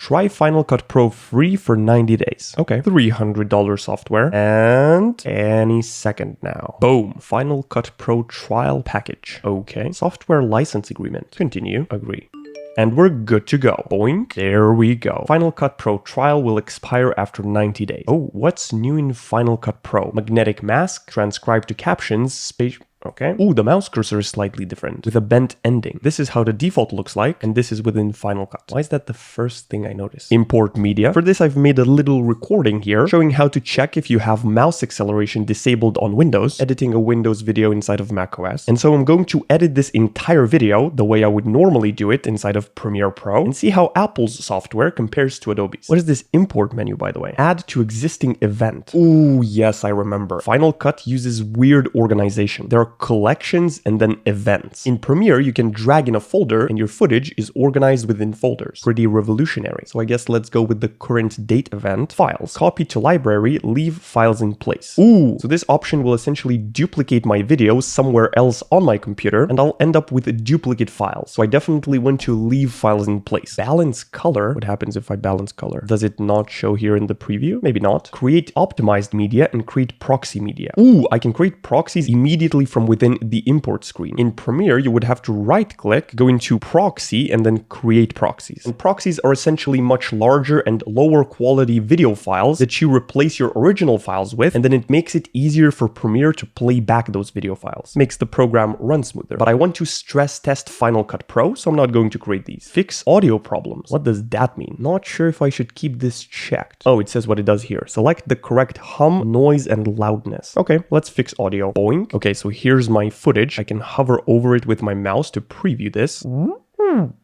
Try Final Cut Pro free for 90 days. Okay, $300 software. And any second now. Boom. Final Cut Pro trial package. Okay. Software license agreement. Continue. Agree. And we're good to go. Boink. There we go. Final Cut Pro trial will expire after 90 days. Oh, what's new in Final Cut Pro? Magnetic mask, transcribe to captions, space... Okay. Ooh, the mouse cursor is slightly different with a bent ending. This is how the default looks like, and this is within Final Cut. Why is that the first thing I noticed? Import media. For this, I've made a little recording here showing how to check if you have mouse acceleration disabled on Windows, editing a Windows video inside of macOS. And so I'm going to edit this entire video the way I would normally do it inside of Premiere Pro and see how Apple's software compares to Adobe's. What is this import menu, by the way? Add to existing event. Ooh, yes, I remember. Final Cut uses weird organization. There are collections and then events. In Premiere, you can drag in a folder and your footage is organized within folders. Pretty revolutionary. So I guess let's go with the current date event. Files. Copy to library, leave files in place. Ooh, so this option will essentially duplicate my video somewhere else on my computer and I'll end up with a duplicate file. So I definitely want to leave files in place. Balance color. What happens if I balance color? Does it not show here in the preview? Maybe not. Create optimized media and create proxy media. Ooh, I can create proxies immediately from within the import screen. In Premiere, you would have to right-click, go into proxy, and then create proxies. And proxies are essentially much larger and lower quality video files that you replace your original files with, and then it makes it easier for Premiere to play back those video files. Makes the program run smoother. But I want to stress test Final Cut Pro, so I'm not going to create these. Fix audio problems. What does that mean? Not sure if I should keep this checked. Oh, it says what it does here. Select the correct hum, noise, and loudness. Okay, let's fix audio. Boink. Okay, so here's my footage. I can hover over it with my mouse to preview this.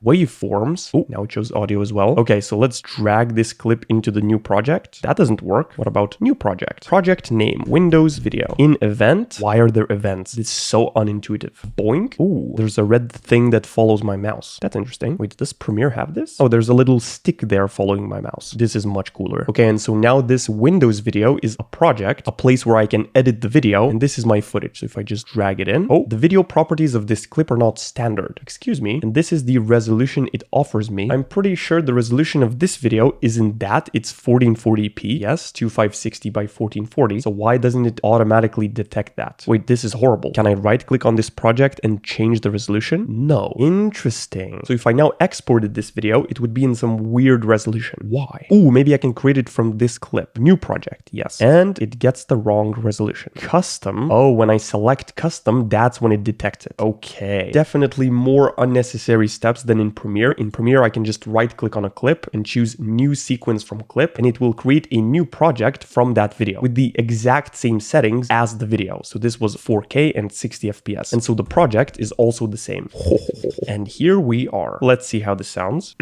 Waveforms. Oh, now it shows audio as well. Okay, so let's drag this clip into the new project. That doesn't work. What about new project? Project name, Windows video. In event, why are there events? It's so unintuitive. Boink. Ooh, there's a red thing that follows my mouse. That's interesting. Wait, does Premiere have this? Oh, there's a little stick there following my mouse. This is much cooler. Okay, and so now this Windows video is a project, a place where I can edit the video, and this is my footage. So if I just drag it in, oh, the video properties of this clip are not standard. Excuse me. And this is the resolution it offers me. I'm pretty sure the resolution of this video isn't that. It's 1440p. Yes, 2560 by 1440. So why doesn't it automatically detect that? Wait, this is horrible. Can I right click on this project and change the resolution? No. Interesting. So if I now exported this video, it would be in some weird resolution. Why? Ooh, maybe I can create it from this clip. New project. Yes. And it gets the wrong resolution. Custom. Oh, when I select custom, that's when it detects it. Okay. Definitely more unnecessary steps than in Premiere. In Premiere, I can just right click on a clip and choose new sequence from clip, and it will create a new project from that video with the exact same settings as the video. So this was 4K and 60 FPS. And so the project is also the same. And here we are. Let's see how this sounds.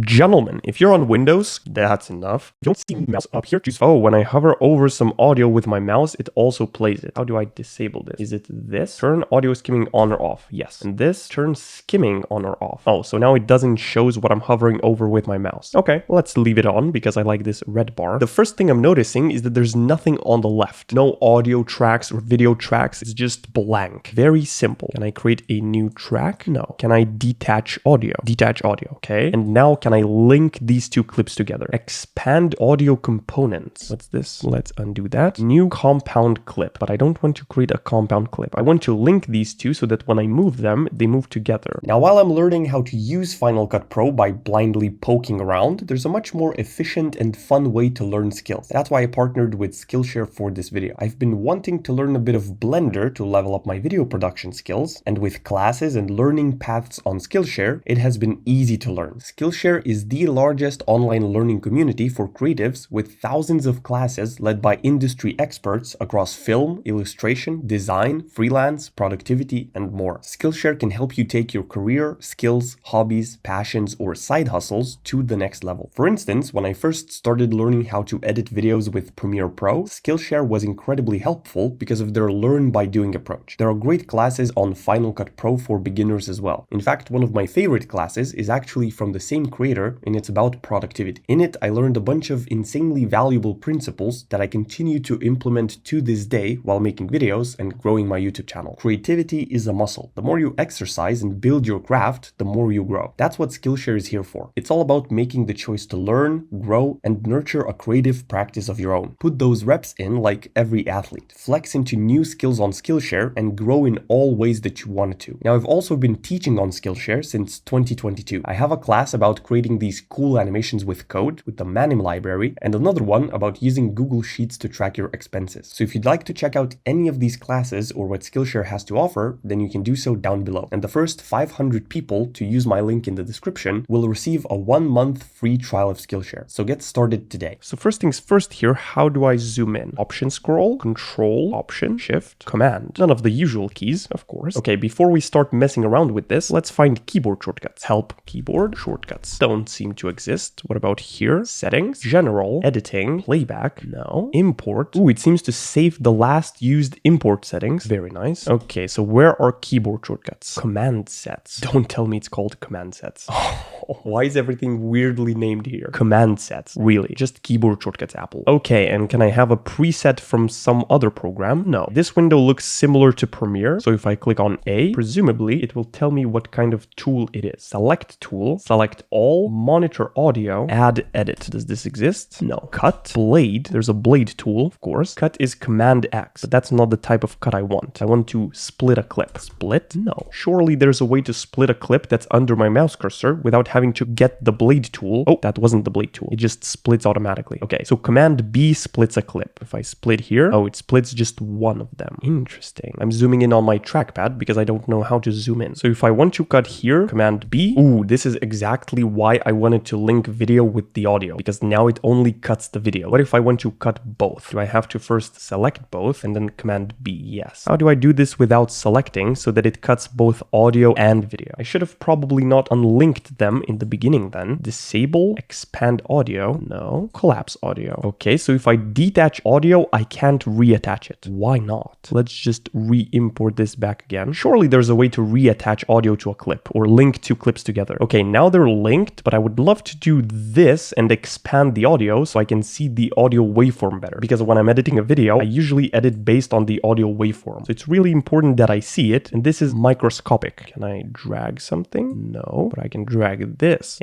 Gentlemen, if you're on Windows, that's enough. If you don't see the mouse up here, choose... Oh, when I hover over some audio with my mouse, it also plays it. How do I disable this? Is it this? Turn audio skimming on or off. Yes. And this, turn skimming on or off. Oh, so now it doesn't show what I'm hovering over with my mouse. Okay, let's leave it on because I like this red bar. The first thing I'm noticing is that there's nothing on the left. No audio tracks or video tracks. It's just blank. Very simple. Can I create a new track? No. Can I detach audio? Detach audio. Okay. And now can I link these two clips together? Expand audio components. What's this? Let's undo that. New compound clip. But I don't want to create a compound clip. I want to link these two so that when I move them, they move together. Now, while I'm learning how to use Final Cut Pro by blindly poking around, there's a much more efficient and fun way to learn skills. That's why I partnered with Skillshare for this video. I've been wanting to learn a bit of Blender to level up my video production skills, and with classes and learning paths on Skillshare, it has been easy to learn. Skillshare is the largest online learning community for creatives with thousands of classes led by industry experts across film, illustration, design, freelance, productivity, and more. Skillshare can help you take your career, skills, hobbies, passions, or side hustles to the next level. For instance, when I first started learning how to edit videos with Premiere Pro, Skillshare was incredibly helpful because of their learn by doing approach. There are great classes on Final Cut Pro for beginners as well. In fact, one of my favorite classes is actually from the same creator creator, and it's about productivity. In it, I learned a bunch of insanely valuable principles that I continue to implement to this day while making videos and growing my YouTube channel. Creativity is a muscle. The more you exercise and build your craft, the more you grow. That's what Skillshare is here for. It's all about making the choice to learn, grow, and nurture a creative practice of your own. Put those reps in like every athlete. Flex into new skills on Skillshare and grow in all ways that you wanted to. Now, I've also been teaching on Skillshare since 2022. I have a class about creating these cool animations with code with the Manim library, and another one about using Google Sheets to track your expenses. So if you'd like to check out any of these classes or what Skillshare has to offer, then you can do so down below. And the first 500 people to use my link in the description will receive a 1-month free trial of Skillshare. So get started today. So first things first here, how do I zoom in? Option scroll, Control, Option, Shift, Command. None of the usual keys, of course. Okay, before we start messing around with this, let's find keyboard shortcuts. Help, keyboard shortcuts. Don't seem to exist. What about here? Settings, General, Editing, Playback. No. Import. Ooh, it seems to save the last used import settings. Very nice. Okay, so where are keyboard shortcuts? Command sets. Don't tell me it's called command sets. Oh, why is everything weirdly named here? Command sets. Really? Just keyboard shortcuts, Apple. Okay, and can I have a preset from some other program? No. This window looks similar to Premiere, so if I click on A, presumably it will tell me what kind of tool it is. Select tool, select all, monitor audio, add edit. Does this exist? No. Cut, blade. There's a blade tool, of course. Cut is Command X, but that's not the type of cut I want. I want to split a clip. Split? No. Surely there's a way to split a clip that's under my mouse cursor without having to get the blade tool. Oh, that wasn't the blade tool. It just splits automatically. Okay, so Command B splits a clip. If I split here, oh, it splits just one of them. Interesting. I'm zooming in on my trackpad because I don't know how to zoom in. So if I want to cut here, Command B, ooh, this is exactly why I wanted to link video with the audio, because now it only cuts the video. What if I want to cut both? Do I have to first select both and then Command B? Yes. How do I do this without selecting so that it cuts both audio and video? I should have probably not unlinked them in the beginning then. Disable, expand audio. No. Collapse audio. Okay, so if I detach audio, I can't reattach it. Why not? Let's just re-import this back again. Surely there's a way to reattach audio to a clip or link two clips together. Okay, now they're linked, but I would love to do this and expand the audio so I can see the audio waveform better. Because when I'm editing a video, I usually edit based on the audio waveform. So it's really important that I see it, and this is microscopic. Can I drag something? No, but I can drag this.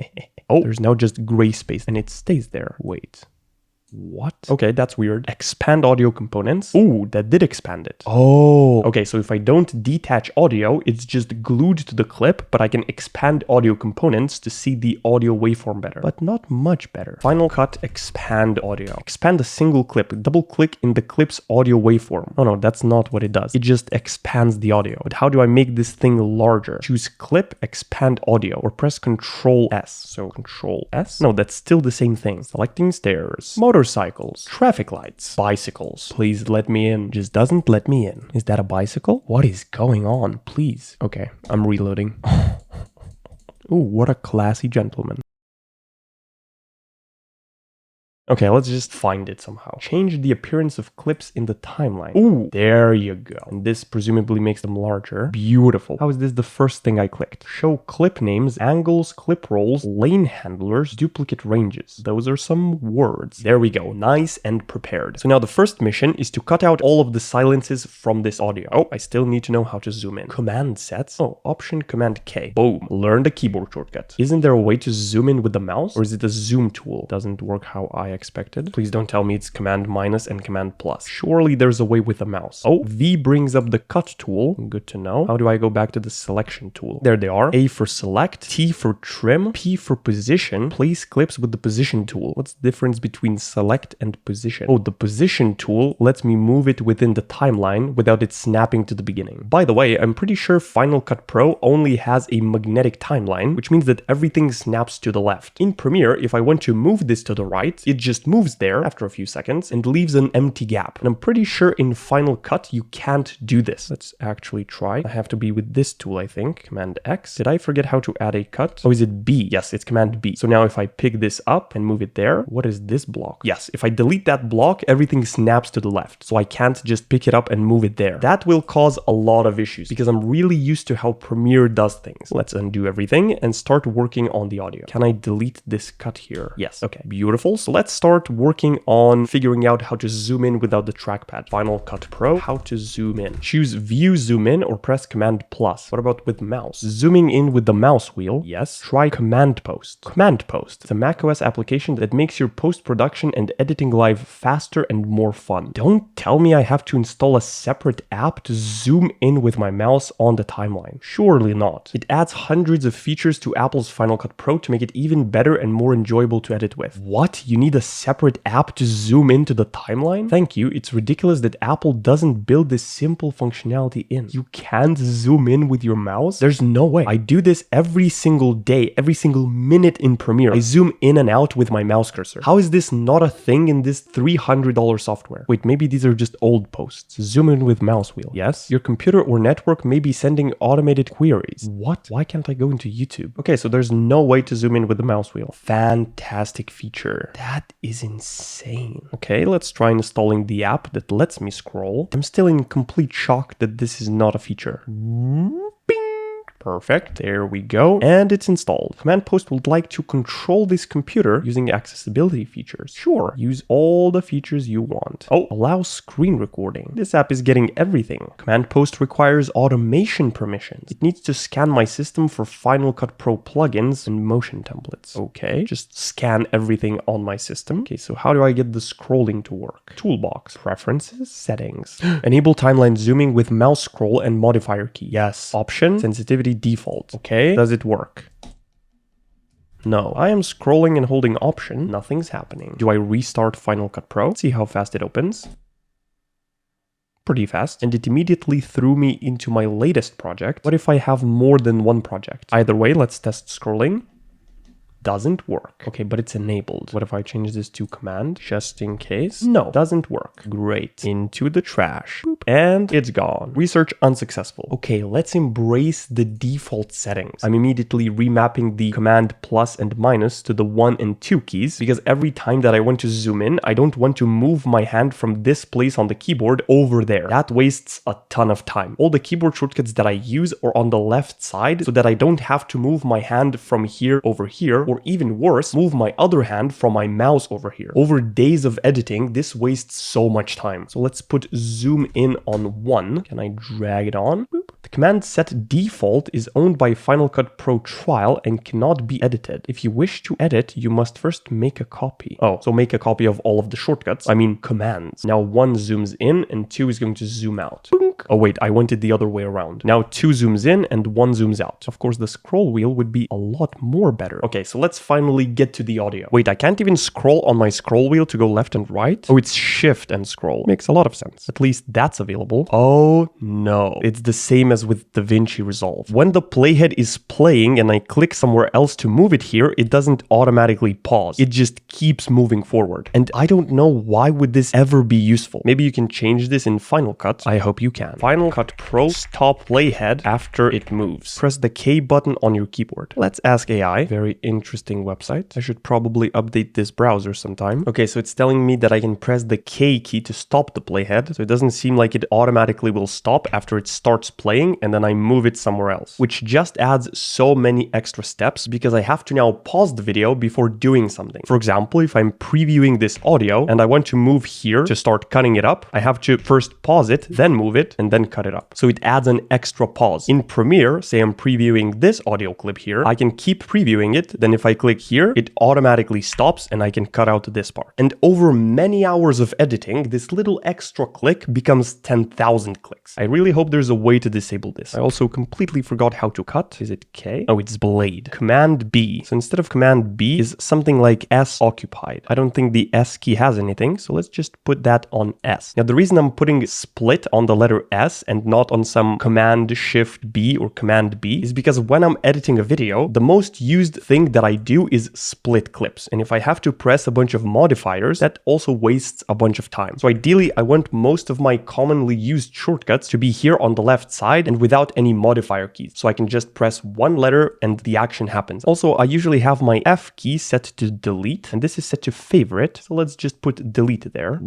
Oh, there's now just gray space and it stays there. Wait. What? Okay, that's weird. Expand audio components. Ooh, that did expand it. Oh. Okay, so if I don't detach audio, it's just glued to the clip, but I can expand audio components to see the audio waveform better. But not much better. Final Cut, expand audio. Expand a single clip. Double click in the clip's audio waveform. Oh no, that's not what it does. It just expands the audio. But how do I make this thing larger? Choose clip, expand audio, or press Control S. So Control S? No, that's still the same thing. Selecting stairs. Motorcycles, traffic lights, bicycles. Please let me in. Just doesn't let me in. Is that a bicycle? What is going on? Please. Okay, I'm reloading. Ooh, what a classy gentleman. Okay, let's just find it somehow. Change the appearance of clips in the timeline. Ooh, there you go. And this presumably makes them larger. Beautiful. How is this the first thing I clicked? Show clip names, angles, clip rolls, lane handlers, duplicate ranges. Those are some words. There we go. Nice and prepared. So now the first mission is to cut out all of the silences from this audio. Oh, I still need to know how to zoom in. Command sets. Oh, Option Command K. Boom. Learn the keyboard shortcut. Isn't there a way to zoom in with the mouse? Or is it a zoom tool? Doesn't work how I expected. Please don't tell me it's Command minus and Command plus. Surely there's a way with the mouse. Oh, V brings up the cut tool. Good to know. How do I go back to the selection tool? There they are. A for select, T for trim, P for position. Place clips with the position tool. What's the difference between select and position? Oh, the position tool lets me move it within the timeline without it snapping to the beginning. By the way, I'm pretty sure Final Cut Pro only has a magnetic timeline, which means that everything snaps to the left. In Premiere, if I want to move this to the right, it just moves there after a few seconds and leaves an empty gap. And I'm pretty sure in Final Cut you can't do this. Let's actually try. I have to be with this tool, I think. Command X. Did I forget how to add a cut? Oh, is it B? Yes, it's Command B. So now if I pick this up and move it there, what is this block? Yes, if I delete that block, everything snaps to the left. So I can't just pick it up and move it there. That will cause a lot of issues because I'm really used to how Premiere does things. Let's undo everything and start working on the audio. Can I delete this cut here? Yes. Okay, beautiful. So let's start working on figuring out how to zoom in without the trackpad. Final Cut Pro, how to zoom in. Choose View Zoom In or press Command Plus. What about with mouse? Zooming in with the mouse wheel. Yes. Try Command Post. Command Post. It's a macOS application that makes your post-production and editing live faster and more fun. Don't tell me I have to install a separate app to zoom in with my mouse on the timeline. Surely not. It adds hundreds of features to Apple's Final Cut Pro to make it even better and more enjoyable to edit with. What? You need a separate app to zoom into the timeline? Thank you. It's ridiculous that Apple doesn't build this simple functionality in. You can't zoom in with your mouse? There's no way. I do this every single day, every single minute in Premiere. I zoom in and out with my mouse cursor. How is this not a thing in this $300 software? Wait, maybe these are just old posts. Zoom in with mouse wheel. Yes. Your computer or network may be sending automated queries. What? Why can't I go into YouTube? Okay, so there's no way to zoom in with the mouse wheel. Fantastic feature. That is insane. Okay, let's try installing the app that lets me scroll. I'm still in complete shock that this is not a feature. Perfect. There we go. And it's installed. Command Post would like to control this computer using accessibility features. Sure. Use all the features you want. Oh, allow screen recording. This app is getting everything. Command Post requires automation permissions. It needs to scan my system for Final Cut Pro plugins and motion templates. Okay. Just scan everything on my system. Okay, so how do I get the scrolling to work? Toolbox. Preferences. Settings. Enable timeline zooming with mouse scroll and modifier key. Yes. Option. Sensitivity default. Okay, does it work? No. I am scrolling and holding option. Nothing's happening. Do I restart Final Cut Pro? Let's see how fast it opens. Pretty fast. And it immediately threw me into my latest project. What if I have more than one project? Either way, let's test scrolling. Doesn't work. Okay, but it's enabled. What if I change this to command just in case? No, doesn't work. Great. Into the trash. Boop. And it's gone. Research unsuccessful. Okay, let's embrace the default settings. I'm immediately remapping the command plus and minus to the 1 and 2 keys because every time that I want to zoom in, I don't want to move my hand from this place on the keyboard over there. That wastes a ton of time. All the keyboard shortcuts that I use are on the left side so that I don't have to move my hand from here over here, or even worse, move my other hand from my mouse over here. Over days of editing, this wastes so much time. So let's put zoom in on 1. Can I drag it on? Boop. The command set default is owned by Final Cut Pro Trial and cannot be edited. If you wish to edit, you must first make a copy. Oh, so make a copy of all of the shortcuts. I mean commands. Now 1 zooms in and 2 is going to zoom out. Boink. Oh wait, I want it the other way around. Now 2 zooms in and 1 zooms out. Of course, the scroll wheel would be a lot more better. Okay, so let's finally get to the audio. Wait, I can't even scroll on my scroll wheel to go left and right? Oh, it's shift and scroll. Makes a lot of sense. At least that's available. Oh no. It's the same as with DaVinci Resolve. When the playhead is playing and I click somewhere else to move it here, it doesn't automatically pause. It just keeps moving forward. And I don't know why would this ever be useful. Maybe you can change this in Final Cut. I hope you can. Final Cut Pro, stop playhead after it moves. Press the K button on your keyboard. Let's ask AI. Very interesting website. I should probably update this browser sometime. Okay, so it's telling me that I can press the K key to stop the playhead. So it doesn't seem like it automatically will stop after it starts playing and then I move it somewhere else, which just adds so many extra steps because I have to now pause the video before doing something. For example, if I'm previewing this audio and I want to move here to start cutting it up, I have to first pause it, then move it, and then cut it up. So it adds an extra pause. In Premiere, say I'm previewing this audio clip here, I can keep previewing it, then if I click here, it automatically stops and I can cut out this part. And over many hours of editing, this little extra click becomes 10,000 clicks. I really hope there's a way to disable disable this. I also completely forgot how to cut. Is it K? Oh, it's blade. Command B. So instead of Command B is something like S occupied. I don't think the S key has anything, so let's just put that on S. Now, the reason I'm putting split on the letter S and not on some Command Shift B or Command B is because when I'm editing a video, the most used thing that I do is split clips. And if I have to press a bunch of modifiers, that also wastes a bunch of time. So ideally, I want most of my commonly used shortcuts to be here on the left side and without any modifier keys. So I can just press one letter and the action happens. Also, I usually have my F key set to delete, and this is set to favorite. So let's just put delete there.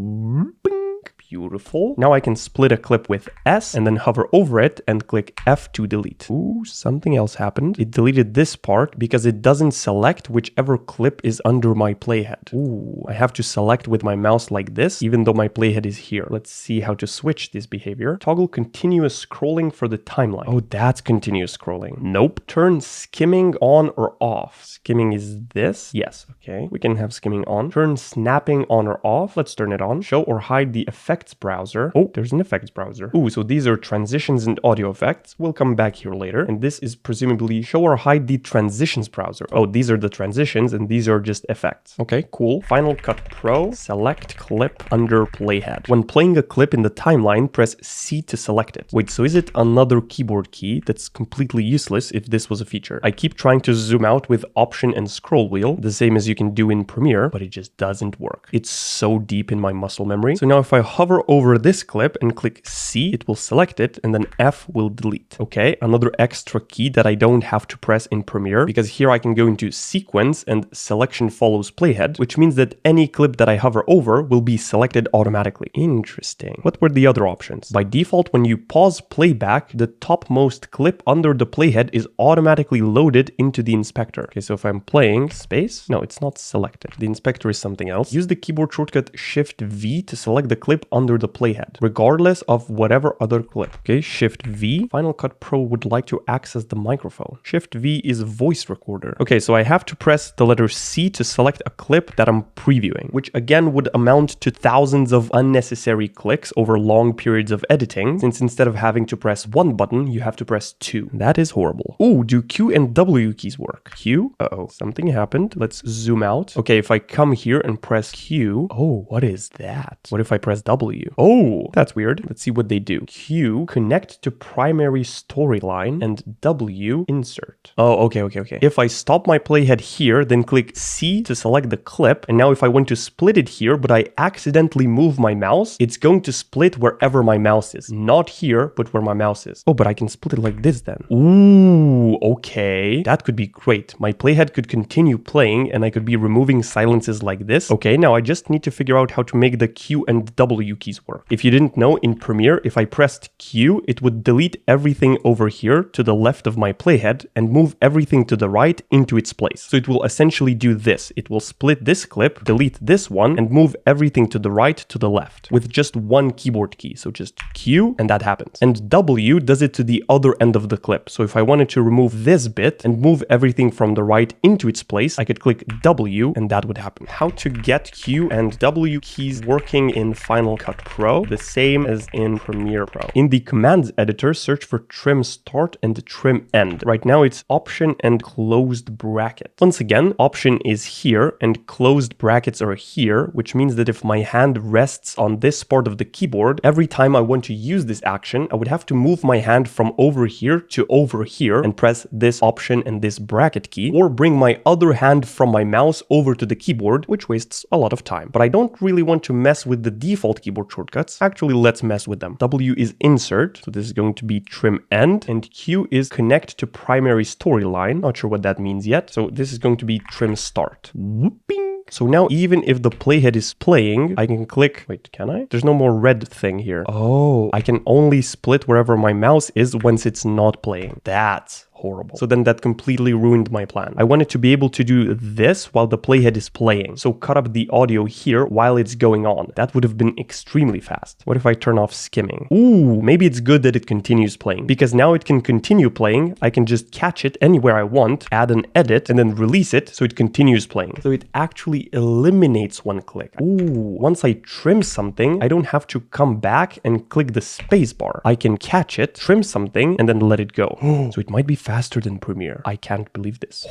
Beautiful. Now I can split a clip with S and then hover over it and click F to delete. Ooh, something else happened. It deleted this part because it doesn't select whichever clip is under my playhead. Ooh, I have to select with my mouse like this, even though my playhead is here. Let's see how to switch this behavior. Toggle continuous scrolling for the timeline. Oh, that's continuous scrolling. Nope. Turn skimming on or off. Skimming is this? Yes. Okay. We can have skimming on. Turn snapping on or off. Let's turn it on. Show or hide the effects browser. Oh, there's an effects browser. Ooh, so these are transitions and audio effects. We'll come back here later. And this is presumably show or hide the transitions browser. Oh, these are the transitions and these are just effects. Okay, cool. Final Cut Pro, select clip under playhead. When playing a clip in the timeline, press C to select it. Wait, so is it another keyboard key that's completely useless if this was a feature? I keep trying to zoom out with Option and scroll wheel, the same as you can do in Premiere, but it just doesn't work. It's so deep in my muscle memory. So now if I hover over this clip and click C, it will select it, and then F will delete. Okay, another extra key that I don't have to press in Premiere, because here I can go into sequence and selection follows playhead, which means that any clip that I hover over will be selected automatically. Interesting. What were the other options? By default, when you pause playback, the topmost clip under the playhead is automatically loaded into the inspector. Okay, so if I'm playing space, no, it's not selected. The inspector is something else. Use the keyboard shortcut Shift V to select the clip under the playhead, regardless of whatever other clip. Okay, Shift V. Final Cut Pro would like to access the microphone. Shift V is voice recorder. Okay, so I have to press the letter C to select a clip that I'm previewing, which again would amount to thousands of unnecessary clicks over long periods of editing, since instead of having to press one button, you have to press two. That is horrible. Ooh, do Q and W keys work? Q? Uh-oh, something happened. Let's zoom out. Okay, if I come here and press Q, oh, what is that? What if I press W? Oh, that's weird. Let's see what they do. Q, connect to primary storyline, and W, insert. Oh, okay. If I stop my playhead here, then click C to select the clip, and now if I want to split it here, but I accidentally move my mouse, it's going to split wherever my mouse is. Not here, but where my mouse is. Oh, but I can split it like this then. Ooh, okay. That could be great. My playhead could continue playing, and I could be removing silences like this. Okay, now I just need to figure out how to make the Q and W keys work. If you didn't know, in Premiere, if I pressed Q, it would delete everything over here to the left of my playhead and move everything to the right into its place. So it will essentially do this. It will split this clip, delete this one, and move everything to the right to the left with just one keyboard key. So just Q, and that happens. And W does it to the other end of the clip. So if I wanted to remove this bit and move everything from the right into its place, I could click W, and that would happen. How to get Q and W keys working in Final Cut Pro, the same as in Premiere Pro. In the commands editor, search for trim start and trim end. Right now it's option and closed bracket. Once again, option is here and closed brackets are here, which means that if my hand rests on this part of the keyboard, every time I want to use this action, I would have to move my hand from over here to over here and press this option and this bracket key, or bring my other hand from my mouse over to the keyboard, which wastes a lot of time. But I don't really want to mess with the default keyboard shortcuts. Actually, let's mess with them. W is insert, so this is going to be trim end, and Q is connect to primary storyline. Not sure what that means yet. So this is going to be trim start. Whooping. So now even if the playhead is playing, I can click, wait, can I? There's no more red thing here. Oh, I can only split wherever my mouse is once it's not playing. That's horrible. So then that completely ruined my plan. I wanted to be able to do this while the playhead is playing. So cut up the audio here while it's going on. That would have been extremely fast. What if I turn off skimming? Ooh, maybe it's good that it continues playing, because now it can continue playing. I can just catch it anywhere I want, add an edit, and then release it so it continues playing. So it actually eliminates one click. Ooh, once I trim something, I don't have to come back and click the space bar. I can catch it, trim something, and then let it go. So it might be faster than Premiere. I can't believe this.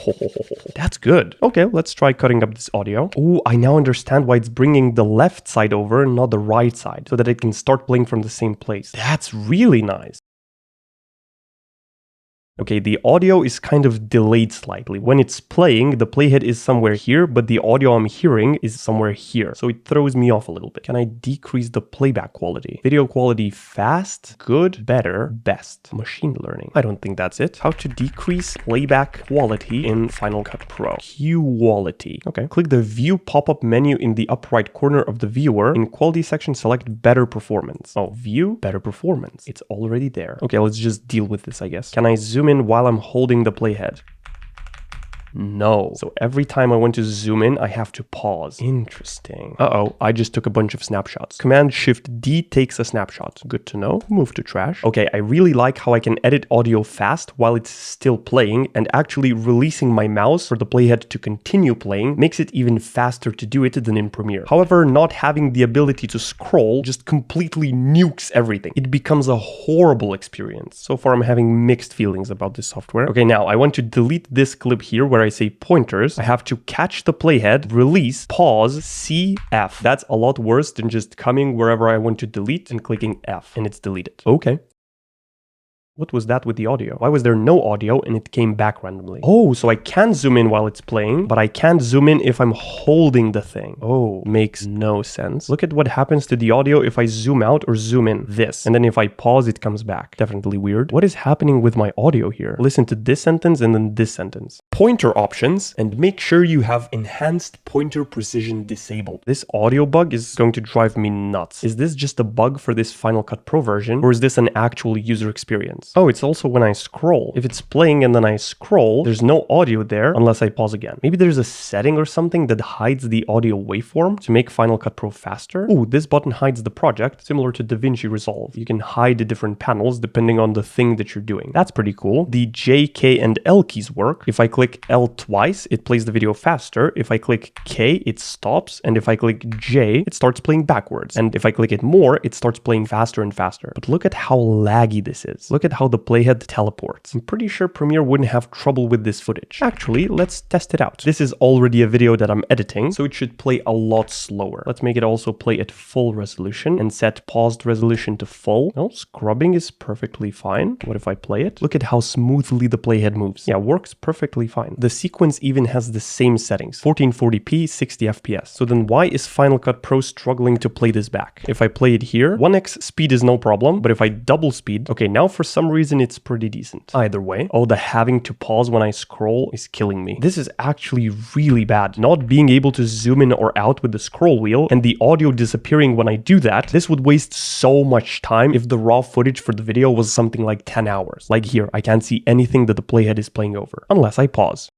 That's good. Okay, let's try cutting up this audio. Ooh, I now understand why it's bringing the left side over, not the right side, so that it can start playing from the same place. That's really nice. Okay, the audio is kind of delayed slightly. When it's playing, the playhead is somewhere here, but the audio I'm hearing is somewhere here. So it throws me off a little bit. Can I decrease the playback quality? Video quality fast, good, better, best. Machine learning. I don't think that's it. How to decrease playback quality in Final Cut Pro. Quality. Okay. Click the view pop-up menu in the upper right corner of the viewer. In quality section, select better performance. Oh, view, better performance. It's already there. Okay, let's just deal with this, I guess. Can I zoom in while I'm holding the playhead? No. So every time I want to zoom in, I have to pause. Interesting. Uh-oh, I just took a bunch of snapshots. Command-Shift-D takes a snapshot. Good to know. Move to trash. Okay, I really like how I can edit audio fast while it's still playing, and actually releasing my mouse for the playhead to continue playing makes it even faster to do it than in Premiere. However, not having the ability to scroll just completely nukes everything. It becomes a horrible experience. So far, I'm having mixed feelings about this software. Okay, now I want to delete this clip here where I say pointers. I have to catch the playhead, release, pause, C, F. That's a lot worse than just coming wherever I want to delete and clicking F, and it's deleted. Okay. What was that with the audio? Why was there no audio and it came back randomly? Oh, so I can zoom in while it's playing, but I can't zoom in if I'm holding the thing. Oh, makes no sense. Look at what happens to the audio if I zoom out or zoom in. This. And then if I pause, it comes back. Definitely weird. What is happening with my audio here? Listen to this sentence and then this sentence. Pointer options, and make sure you have enhanced pointer precision disabled. This audio bug is going to drive me nuts. Is this just a bug for this Final Cut Pro version, or is this an actual user experience? Oh, it's also when I scroll. If it's playing and then I scroll, there's no audio there unless I pause again. Maybe there's a setting or something that hides the audio waveform to make Final Cut Pro faster. Ooh, this button hides the project, similar to DaVinci Resolve. You can hide the different panels depending on the thing that you're doing. That's pretty cool. The J, K, and L keys work. If I click L twice, it plays the video faster. If I click K, it stops. And if I click J, it starts playing backwards. And if I click it more, it starts playing faster and faster. But look at how laggy this is. Look at how the playhead teleports. I'm pretty sure Premiere wouldn't have trouble with this footage. Actually, let's test it out. This is already a video that I'm editing, so it should play a lot slower. Let's make it also play at full resolution and set paused resolution to full. No, scrubbing is perfectly fine. What if I play it? Look at how smoothly the playhead moves. Yeah, works perfectly fine. The sequence even has the same settings, 1440p, 60 FPS. So then why is Final Cut Pro struggling to play this back? If I play it here, 1x speed is no problem, but if I double speed, okay, now for some reason it's pretty decent. Either way, oh, the having to pause when I scroll is killing me. This is actually really bad. Not being able to zoom in or out with the scroll wheel and the audio disappearing when I do that, this would waste so much time if the raw footage for the video was something like 10 hours. Like here, I can't see anything that the playhead is playing over, unless I pause.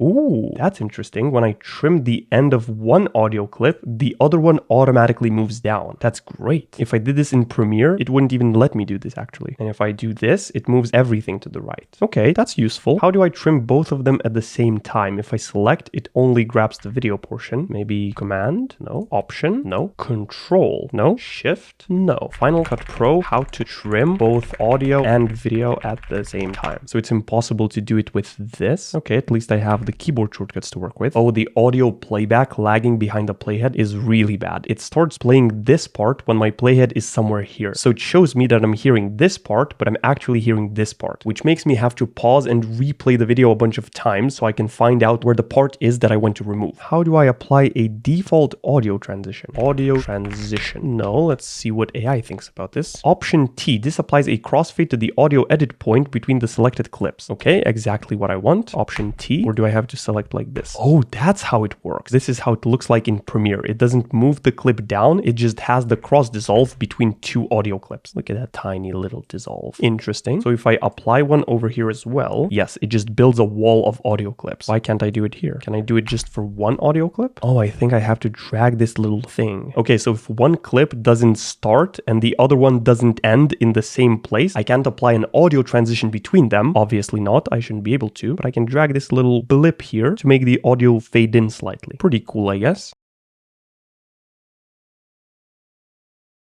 Ooh, that's interesting. When I trim the end of one audio clip, the other one automatically moves down. That's great. If I did this in Premiere, it wouldn't even let me do this actually. And if I do this, it moves everything to the right. Okay, that's useful. How do I trim both of them at the same time? If I select, it only grabs the video portion. Maybe Command? No. Option? No. Control? No. Shift? No. Final Cut Pro, how to trim both audio and video at the same time. So it's impossible to do it with this. Okay, at least I have the keyboard shortcuts to work with. Oh, the audio playback lagging behind the playhead is really bad. It starts playing this part when my playhead is somewhere here. So it shows me that I'm hearing this part, but I'm actually hearing this part, which makes me have to pause and replay the video a bunch of times so I can find out where the part is that I want to remove. How do I apply a default audio transition? Audio transition. No, let's see what AI thinks about this. Option T. This applies a crossfade to the audio edit point between the selected clips. Okay, exactly what I want. Option T. Or do I have to select like this? Oh, that's how it works. This is how it looks like in Premiere. It doesn't move the clip down. It just has the cross dissolve between two audio clips. Look at that tiny little dissolve. Interesting. So if I apply one over here as well, yes, it just builds a wall of audio clips. Why can't I do it here? Can I do it just for one audio clip? Oh, I think I have to drag this little thing. Okay, so if one clip doesn't start and the other one doesn't end in the same place, I can't apply an audio transition between them. Obviously not. I shouldn't be able to, but I can drag this little blip here to make the audio fade in slightly. Pretty cool, I guess.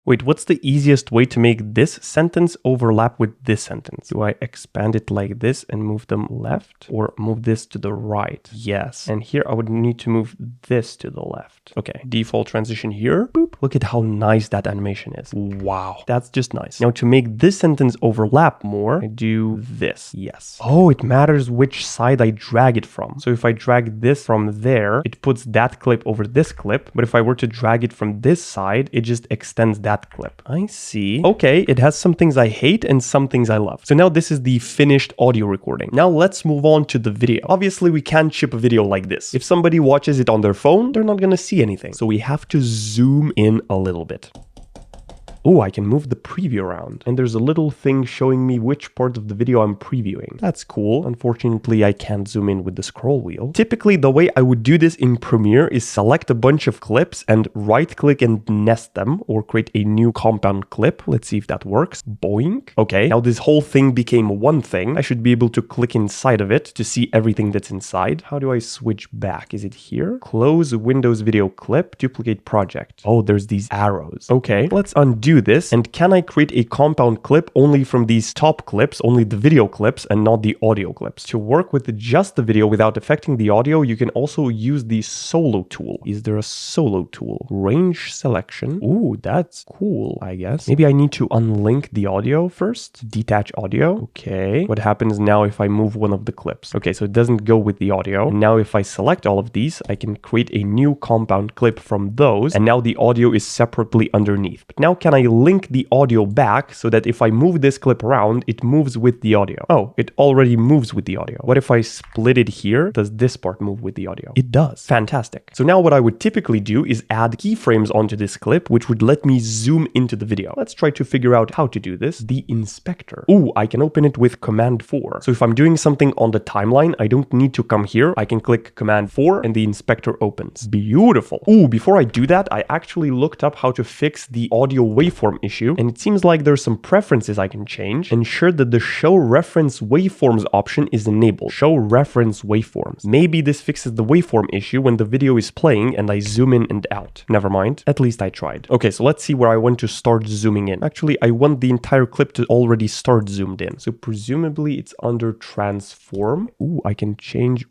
Wait, what's the easiest way to make this sentence overlap with this sentence? Do I expand it like this and move them left, or move this to the right? Yes. And here I would need to move this to the left. Okay, default transition here. Boop. Look at how nice that animation is. Wow, that's just nice. Now to make this sentence overlap more, I do this. Yes. Oh, it matters which side I drag it from. So if I drag this from there, it puts that clip over this clip. But if I were to drag it from this side, it just extends that clip. I see. Okay, it has some things I hate and some things I love. So now this is the finished audio recording. Now let's move on to the video. Obviously, we can't ship a video like this. If somebody watches it on their phone, they're not gonna see anything. So we have to zoom in a little bit. Oh, I can move the preview around. And there's a little thing showing me which part of the video I'm previewing. That's cool. Unfortunately, I can't zoom in with the scroll wheel. Typically, the way I would do this in Premiere is select a bunch of clips and right-click and nest them, or create a new compound clip. Let's see if that works. Boink. Okay, now this whole thing became one thing. I should be able to click inside of it to see everything that's inside. How do I switch back? Is it here? Close Windows Video Clip, duplicate project. Oh, there's these arrows. Okay, let's undo this. And can I create a compound clip only from these top clips, only the video clips and not the audio clips? To work with just the video without affecting the audio, you can also use the solo tool. Is there a solo tool? Range selection. Ooh, that's cool, I guess. Maybe I need to unlink the audio first. Detach audio. Okay. What happens now if I move one of the clips? Okay, so it doesn't go with the audio. And now if I select all of these, I can create a new compound clip from those. And now the audio is separately underneath. But now can I link the audio back so that if I move this clip around, it moves with the audio? Oh, it already moves with the audio. What if I split it here? Does this part move with the audio? It does. Fantastic. So now what I would typically do is add keyframes onto this clip, which would let me zoom into the video. Let's try to figure out how to do this. The inspector. Ooh, I can open it with Command 4. So if I'm doing something on the timeline, I don't need to come here. I can click Command 4 and the inspector opens. Beautiful. Ooh, before I do that, I actually looked up how to fix the audio waveform issue, and it seems like there's some preferences I can change. Ensure that the show reference waveforms option is enabled. Show reference waveforms. Maybe this fixes the waveform issue when the video is playing and I zoom in and out. Never mind. At least I tried. Okay, so let's see where I want to start zooming in. Actually, I want the entire clip to already start zoomed in. So presumably it's under transform. Ooh, I can change.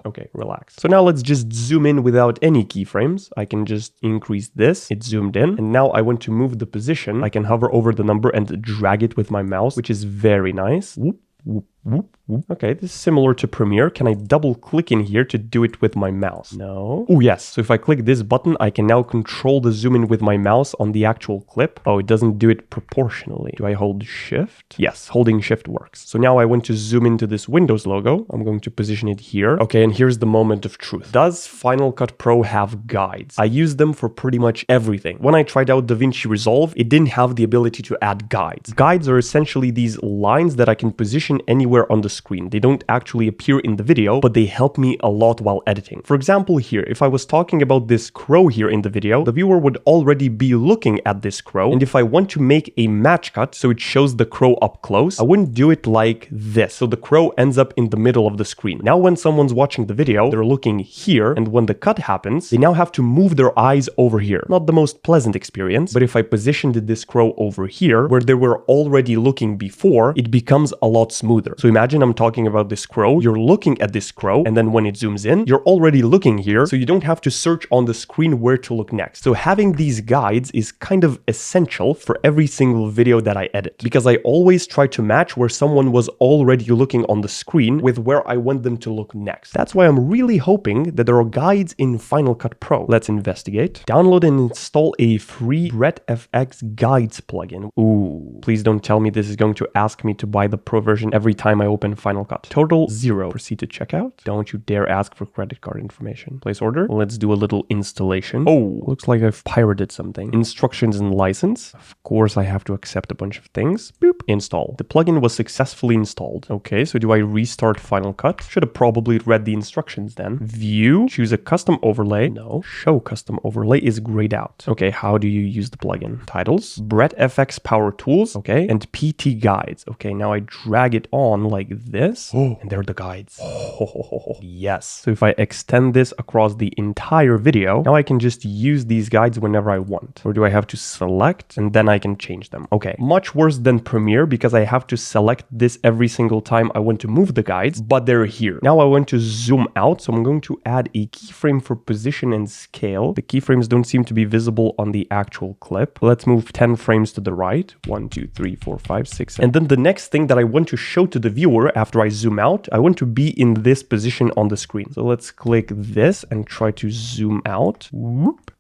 Okay, relax. So now let's just zoom in without any keyframes. I can just increase this. It's zoomed in. And now I want to move the position. I can hover over the number and drag it with my mouse, which is very nice. Whoop, whoop, whoop. Okay, this is similar to Premiere. Can I double click in here to do it with my mouse? No. Oh, yes. So if I click this button, I can now control the zoom in with my mouse on the actual clip. Oh, it doesn't do it proportionally. Do I hold Shift? Yes, holding Shift works. So now I want to zoom into this Windows logo. I'm going to position it here. Okay, and here's the moment of truth. Does Final Cut Pro have guides? I use them for pretty much everything. When I tried out DaVinci Resolve, it didn't have the ability to add guides. Guides are essentially these lines that I can position anywhere on the screen. They don't actually appear in the video, but they help me a lot while editing. For example, here, if I was talking about this crow here in the video, the viewer would already be looking at this crow. And if I want to make a match cut so it shows the crow up close, I wouldn't do it like this. So the crow ends up in the middle of the screen. Now, when someone's watching the video, they're looking here. And when the cut happens, they now have to move their eyes over here. Not the most pleasant experience, but if I positioned this crow over here, where they were already looking before, it becomes a lot smoother. So imagine I'm talking about this crow, you're looking at this crow, and then when it zooms in, you're already looking here, so you don't have to search on the screen where to look next. So having these guides is kind of essential for every single video that I edit, because I always try to match where someone was already looking on the screen with where I want them to look next. That's why I'm really hoping that there are guides in Final Cut Pro. Let's investigate. Download and install a free BrettFX Guides plugin. Ooh, please don't tell me this is going to ask me to buy the Pro version every time time I open Final Cut. Total 0. Proceed to checkout. Don't you dare ask for credit card information. Place order. Let's do a little installation. Oh, looks like I've pirated something. Instructions and license. Of course, I have to accept a bunch of things. Boop. Install. The plugin was successfully installed. Okay, so do I restart Final Cut? Should have probably read the instructions then. View. Choose a custom overlay. No. Show custom overlay is grayed out. Okay, how do you use the plugin? Titles. Brett FX Power Tools. Okay, and PT Guides. Okay, now I drag it on like this. Oh, and there are the guides. Oh, yes. So if I extend this across the entire video, now I can just use these guides whenever I want. Or do I have to select and then I can change them? Okay, much worse than Premiere because I have to select this every single time I want to move the guides, but they're here. Now I want to zoom out, so I'm going to add a keyframe for position and scale. The keyframes don't seem to be visible on the actual clip. Let's move 10 frames to the right. 1, 2, 3, 4, 5, 6. And then the next thing that I want to show to the viewer after I zoom out, I want to be in this position on the screen. So let's click this and try to zoom out. Whoop.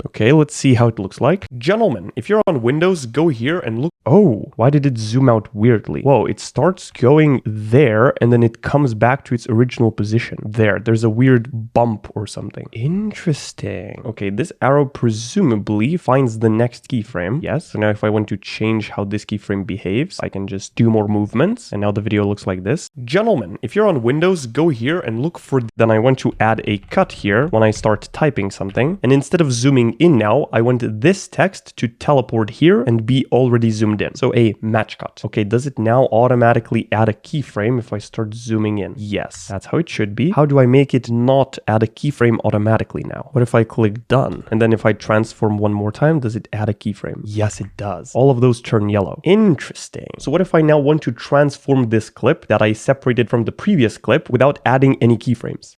Okay, let's see how it looks like. Gentlemen, if you're on Windows, go here and look. Oh, why did it zoom out weirdly? Whoa, it starts going there and then it comes back to its original position. There's a weird bump or something. Interesting. Okay, this arrow presumably finds the next keyframe. Yes, so now if I want to change how this keyframe behaves, I can just do more movements and now the video looks like this. Gentlemen, if you're on Windows, go here and look for. Then I want to add a cut here when I start typing something, and instead of zooming in now, I want this text to teleport here and be already zoomed in. So a match cut. Okay, does it now automatically add a keyframe if I start zooming in? Yes, that's how it should be. How do I make it not add a keyframe automatically now? What if I click done? And then if I transform one more time, does it add a keyframe? Yes, it does. All of those turn yellow. Interesting. So what if I now want to transform this clip that I separated from the previous clip without adding any keyframes?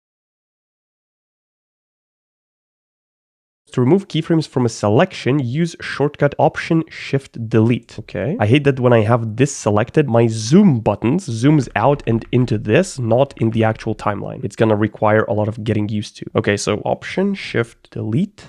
To remove keyframes from a selection, use shortcut Option Shift Delete. Okay. I hate that when I have this selected, my zoom buttons zooms out and into this, not in the actual timeline. It's gonna require a lot of getting used to. Okay, so Option Shift Delete.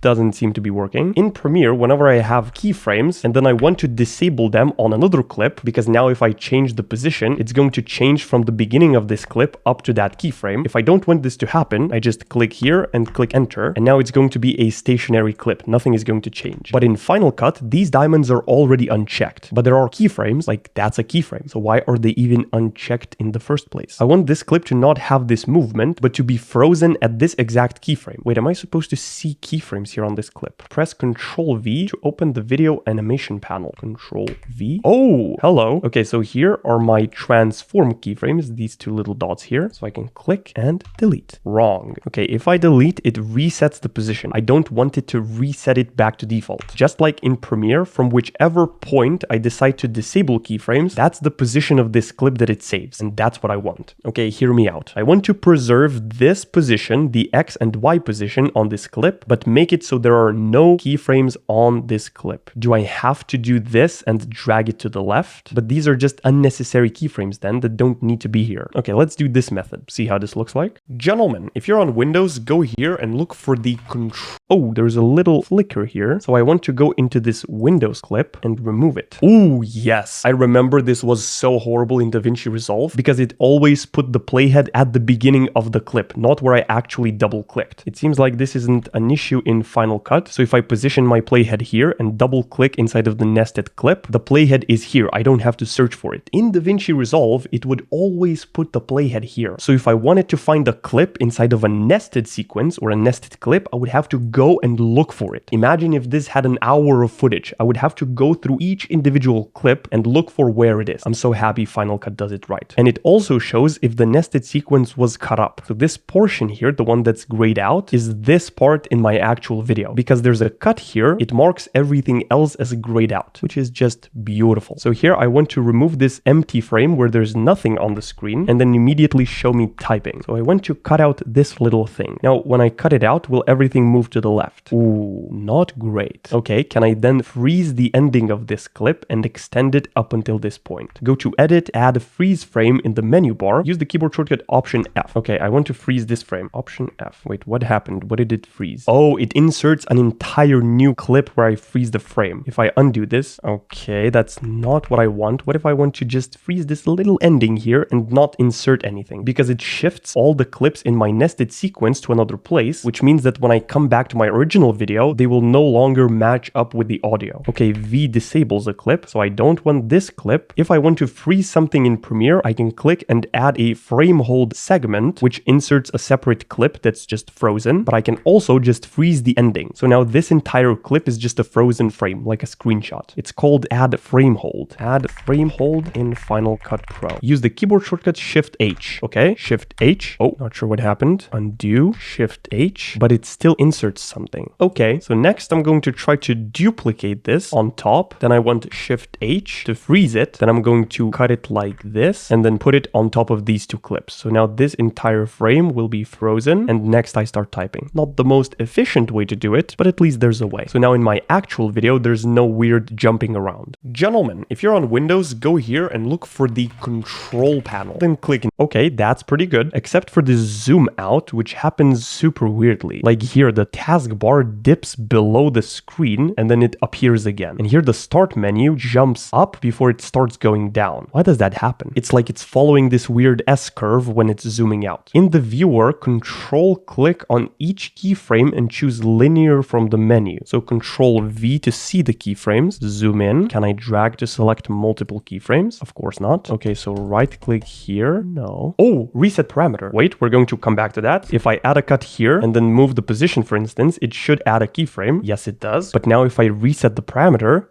Doesn't seem to be working. In Premiere, whenever I have keyframes and then I want to disable them on another clip, because now if I change the position, it's going to change from the beginning of this clip up to that keyframe. If I don't want this to happen, I just click here and click enter, and now it's going to be a stationary clip. Nothing is going to change. But in Final Cut, these diamonds are already unchecked, but there are keyframes, like that's a keyframe. So why are they even unchecked in the first place? I want this clip to not have this movement, but to be frozen at this exact keyframe. Wait, am I supposed to see keyframes here on this clip? Press Ctrl V to open the video animation panel. Ctrl V. Oh, hello. Okay, so here are my transform keyframes, these two little dots here. So I can click and delete. Wrong. Okay, if I delete, it resets the position. I don't want it to reset it back to default. Just like in Premiere, from whichever point I decide to disable keyframes, that's the position of this clip that it saves. And that's what I want. Okay, hear me out. I want to preserve this position, the X and Y position on this clip, but make it so there are no keyframes on this clip. Do I have to do this and drag it to the left? But these are just unnecessary keyframes then that don't need to be here. Okay, let's do this method. See how this looks like? Gentlemen, if you're on Windows, go here and look for the control. Oh, there's a little flicker here. So I want to go into this Windows clip and remove it. Oh, yes. I remember this was so horrible in DaVinci Resolve because it always put the playhead at the beginning of the clip, not where I actually double clicked. It seems like this isn't an issue in Final Cut. So if I position my playhead here and double click inside of the nested clip, the playhead is here. I don't have to search for it. In DaVinci Resolve, it would always put the playhead here. So if I wanted to find a clip inside of a nested sequence or a nested clip, I would have to go and look for it. Imagine if this had an hour of footage. I would have to go through each individual clip and look for where it is. I'm so happy Final Cut does it right. And it also shows if the nested sequence was cut up. So this portion here, the one that's grayed out, is this part in my actual video. Because there's a cut here, it marks everything else as grayed out, which is just beautiful. So here I want to remove this empty frame where there's nothing on the screen and then immediately show me typing. So I want to cut out this little thing. Now, when I cut it out, will everything move to the the left. Ooh, not great. Okay, can I then freeze the ending of this clip and extend it up until this point? Go to Edit, add a freeze frame in the menu bar. Use the keyboard shortcut Option F. Okay, I want to freeze this frame. Option F. Wait, what happened? What did it freeze? Oh, it inserts an entire new clip where I freeze the frame. If I undo this, okay, that's not what I want. What if I want to just freeze this little ending here and not insert anything? Because it shifts all the clips in my nested sequence to another place, which means that when I come back to my original video, they will no longer match up with the audio. Okay, V disables a clip, so I don't want this clip. If I want to freeze something in Premiere, I can click and add a frame hold segment, which inserts a separate clip that's just frozen, but I can also just freeze the ending. So now this entire clip is just a frozen frame, like a screenshot. It's called Add Frame Hold. Add Frame Hold in Final Cut Pro. Use the keyboard shortcut Shift H. Okay, Shift H. Oh, not sure what happened. Undo, Shift H, but it still inserts something. Okay, so next I'm going to try to duplicate this on top. Then I want Shift H to freeze it. Then I'm going to cut it like this and then put it on top of these two clips. So now this entire frame will be frozen, and next I start typing. Not the most efficient way to do it, but at least there's a way. So now in my actual video, there's no weird jumping around. Gentlemen, if you're on Windows, go here and look for the control panel. Then click in. Okay, that's pretty good, except for this zoom out, which happens super weirdly. Like here, the taskbar dips below the screen and then it appears again. And here the start menu jumps up before it starts going down. Why does that happen? It's like it's following this weird S-curve when it's zooming out. In the viewer, control click on each keyframe and choose linear from the menu. So control V to see the keyframes. Zoom in. Can I drag to select multiple keyframes? Of course not. Okay, so right click here. No. Oh, reset parameter. Wait, we're going to come back to that. If I add a cut here and then move the position, for instance, it should add a keyframe. Yes, it does. But now if I reset the parameter,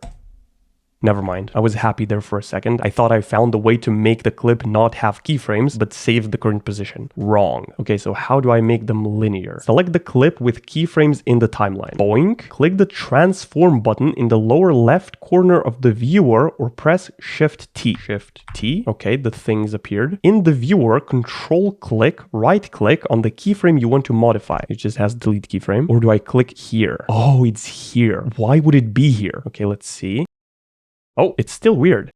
never mind. I was happy there for a second. I thought I found a way to make the clip not have keyframes, but save the current position. Wrong. Okay, so how do I make them linear? Select the clip with keyframes in the timeline. Boink. Click the transform button in the lower left corner of the viewer or press Shift T. Shift T. Okay, the things appeared. In the viewer, control click, right click on the keyframe you want to modify. It just has delete keyframe. Or do I click here? Oh, it's here. Why would it be here? Okay, let's see. Oh, it's still weird.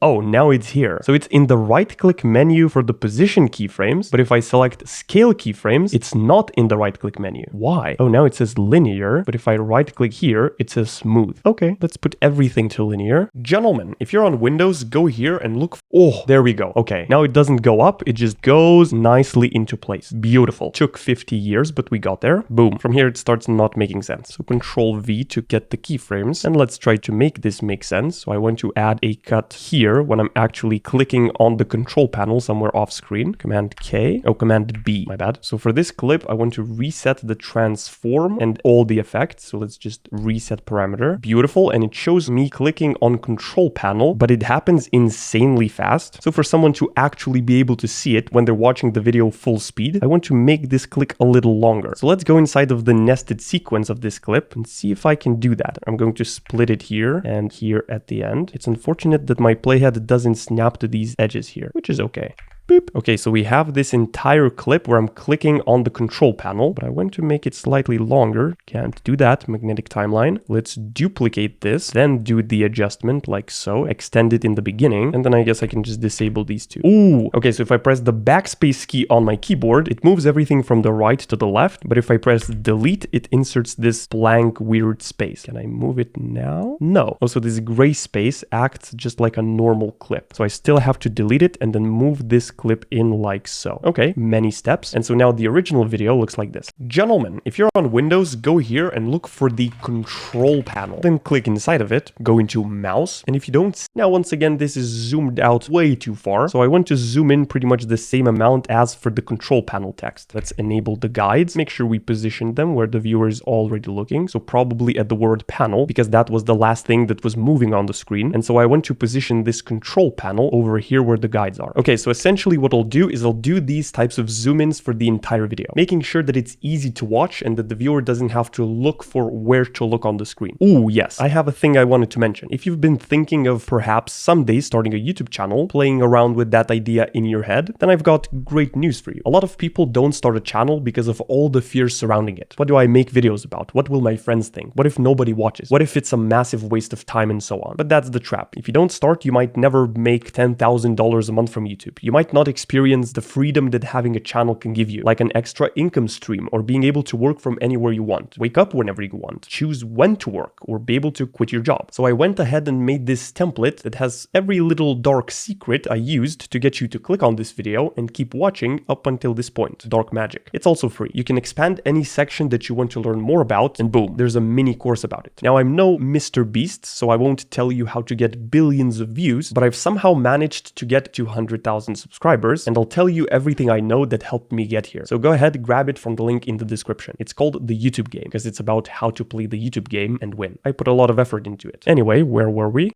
Oh, now it's here. So it's in the right-click menu for the position keyframes, but if I select scale keyframes, it's not in the right-click menu. Why? Oh, now it says linear, but if I right-click here, it says smooth. Okay, let's put everything to linear. Gentlemen, if you're on Windows, go here and look. Oh, there we go. Okay, now it doesn't go up, it just goes nicely into place. Beautiful. Took 50 years, but we got there. Boom. From here, it starts not making sense. So Control V to get the keyframes, and let's try to make this make sense. So I want to add a cut here when I'm actually clicking on the control panel somewhere off screen. Command K. Oh, Command B. My bad. So for this clip, I want to reset the transform and all the effects. So let's just reset parameter. Beautiful. And it shows me clicking on control panel, but it happens insanely fast. So for someone to actually be able to see it when they're watching the video full speed, I want to make this click a little longer. So let's go inside of the nested sequence of this clip and see if I can do that. I'm going to split it here and here at the end. It's unfortunate that my playhead doesn't snap to these edges here, which is okay. Boop. Okay, so we have this entire clip where I'm clicking on the control panel, but I want to make it slightly longer. Can't do that. Magnetic timeline. Let's duplicate this, then do the adjustment like so, extend it in the beginning, and then I guess I can just disable these two. Ooh, okay, so if I press the backspace key on my keyboard, it moves everything from the right to the left, but if I press delete, it inserts this blank weird space. Can I move it now? No. Also, this gray space acts just like a normal clip, so I still have to delete it and then move this clip in like so. Okay, many steps. And so now the original video looks like this. Gentlemen, if you're on Windows, go here and look for the control panel. Then click inside of it, go into mouse. And if you don't, now once again, this is zoomed out way too far. So I want to zoom in pretty much the same amount as for the control panel text. Let's enable the guides. Make sure we position them where the viewer is already looking. So probably at the word panel, because that was the last thing that was moving on the screen. And so I want to position this control panel over here where the guides are. Okay, so essentially basically what I'll do is I'll do these types of zoom-ins for the entire video, making sure that it's easy to watch and that the viewer doesn't have to look for where to look on the screen. Ooh, yes, I have a thing I wanted to mention. If you've been thinking of perhaps someday starting a YouTube channel, playing around with that idea in your head, then I've got great news for you. A lot of people don't start a channel because of all the fears surrounding it. What do I make videos about? What will my friends think? What if nobody watches? What if it's a massive waste of time and so on? But that's the trap. If you don't start, you might never make $10,000 a month from YouTube. You might not experience the freedom that having a channel can give you, like an extra income stream or being able to work from anywhere you want, wake up whenever you want, choose when to work, or be able to quit your job. So I went ahead and made this template that has every little dark secret I used to get you to click on this video and keep watching up until this point. Dark magic. It's also free. You can expand any section that you want to learn more about, and boom, there's a mini course about it. Now, I'm no Mr. Beast, so I won't tell you how to get billions of views, but I've somehow managed to get 200,000 subscribers, and I'll tell you everything I know that helped me get here. So go ahead, grab it from the link in the description. It's called The YouTube Game, because it's about how to play the YouTube game and win. I put a lot of effort into it. Anyway, where were we?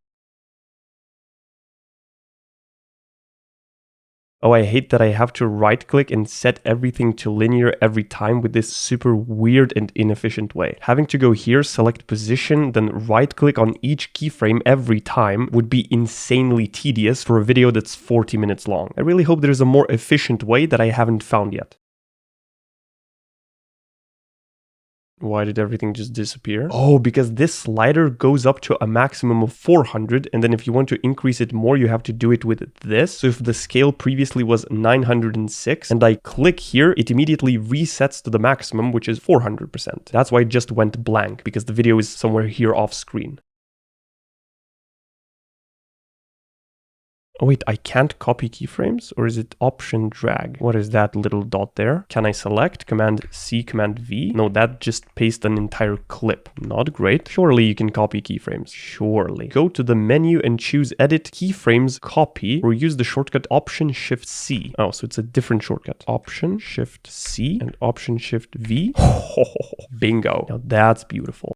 Oh, I hate that I have to right-click and set everything to linear every time with this super weird and inefficient way. Having to go here, select position, then right-click on each keyframe every time would be insanely tedious for a video that's 40 minutes long. I really hope there's a more efficient way that I haven't found yet. Why did everything just disappear? Oh, because this slider goes up to a maximum of 400, and then if you want to increase it more, you have to do it with this. So if the scale previously was 906 and I click here, it immediately resets to the maximum, which is 400%. That's why it just went blank, because the video is somewhere here off screen. Oh wait, I can't copy keyframes? Or is it Option drag? What is that little dot there? Can I select Command C, Command V? No, that just pastes an entire clip. Not great. Surely you can copy keyframes. Surely. Go to the menu and choose Edit Keyframes Copy, or use the shortcut Option Shift C. Oh, so it's a different shortcut. Option Shift C and Option Shift V. Bingo. Now that's beautiful.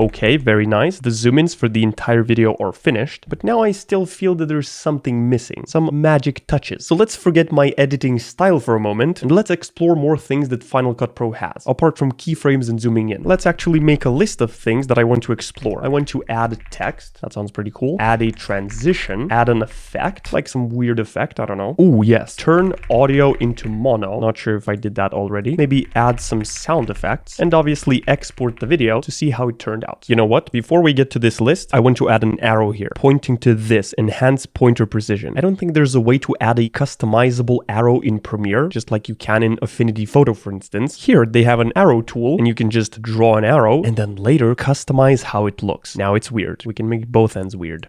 Okay, very nice. The zoom-ins for the entire video are finished, but now I still feel that there's something missing, some magic touches. So let's forget my editing style for a moment, and let's explore more things that Final Cut Pro has, apart from keyframes and zooming in. Let's actually make a list of things that I want to explore. I want to add text, that sounds pretty cool. Add a transition, add an effect, like some weird effect, I don't know. Oh yes, turn audio into mono. Not sure if I did that already. Maybe add some sound effects, and obviously export the video to see how it turned out. You know what? Before we get to this list, I want to add an arrow here, pointing to this, enhance pointer precision. I don't think there's a way to add a customizable arrow in Premiere, just like you can in Affinity Photo, for instance. Here, they have an arrow tool, and you can just draw an arrow, and then later customize how it looks. Now it's weird. We can make both ends weird.